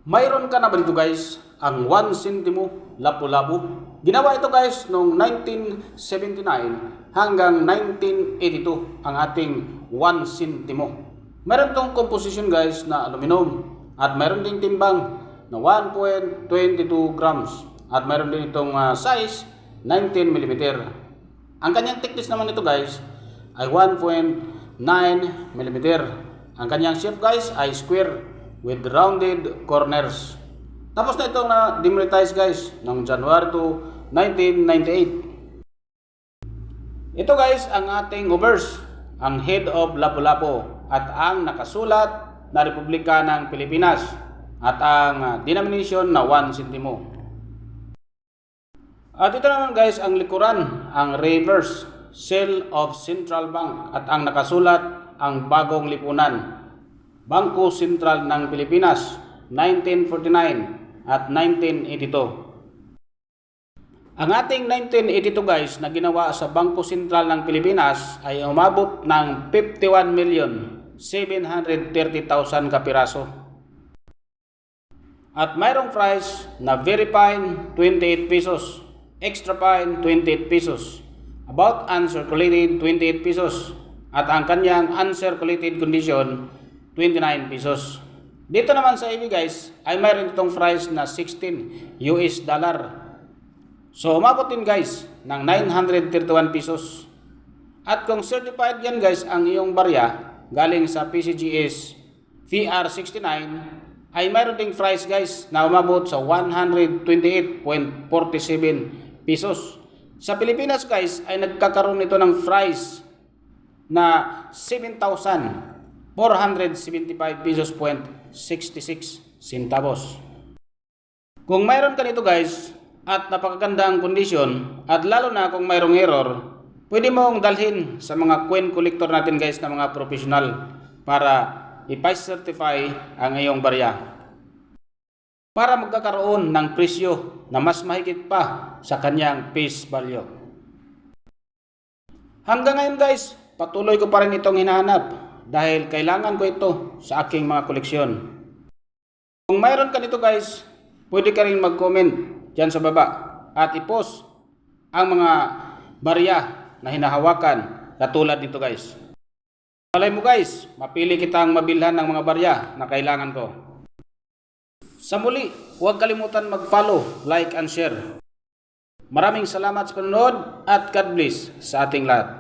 Mayroon ka na ba dito guys ang 1 centimo lapu-lapu? Ginawa ito guys noong 1979 hanggang 1982 ang ating 1 centimo. Mayroon tong composition guys na aluminum at mayroon ding timbang na 1.22 grams at mayroon din itong size 19 mm. Ang kanyang thickness naman ito guys ay 1.9 mm. Ang kanyang shape guys ay square with rounded corners. Tapos na itong na-demonetize guys noong January 2, 1998. Ito guys ang ating obverse, ang head of Lapu-Lapu at ang nakasulat na Republika ng Pilipinas at ang denomination na 1 centimo. At ito naman guys ang likuran, ang reverse, Seal of Central Bank at ang nakasulat ang bagong lipunan, Bangko Sentral ng Pilipinas, 1949 at 1982. Ang ating 1982 guys na ginawa sa Bangko Sentral ng Pilipinas ay umabot ng 51,730,000 kapiraso. At mayroong price na very fine 28 pesos, extra fine 28 pesos, about uncirculated 28 pesos, at ang kanyang uncirculated condition 29 pesos. Dito naman sa EB guys ay mayroon itong price na 16 US dollar. So umabot din guys ng 931 pesos. At kung certified yan guys ang iyong barya galing sa PCGS VR69 ay mayroon ding price guys na umabot sa 128.47 pesos. Sa Pilipinas guys ay nagkakaroon ito ng price na 7,475 pesos point 66 centavos. Kung mayroon ka nito guys at napakaganda ang kondisyon at lalo na kung mayroong error, pwede mong dalhin sa mga coin collector natin guys na mga professional para ipa-certify ang iyong barya para magkakaroon ng presyo na mas mahigit pa sa kanyang face value. Hanggang ngayon guys, patuloy ko pa rin itong hinahanap dahil kailangan ko ito sa aking mga koleksyon. Kung mayroon ka nito guys, pwede ka rin mag-comment dyan sa baba at i-post ang mga barya na hinahawakan katulad nito guys. Malay mo guys, mapili kitang mabilhan ng mga barya na kailangan ko. Sa muli, huwag kalimutan mag-follow, like and share. Maraming salamat sa panonood at God bless sa ating lahat.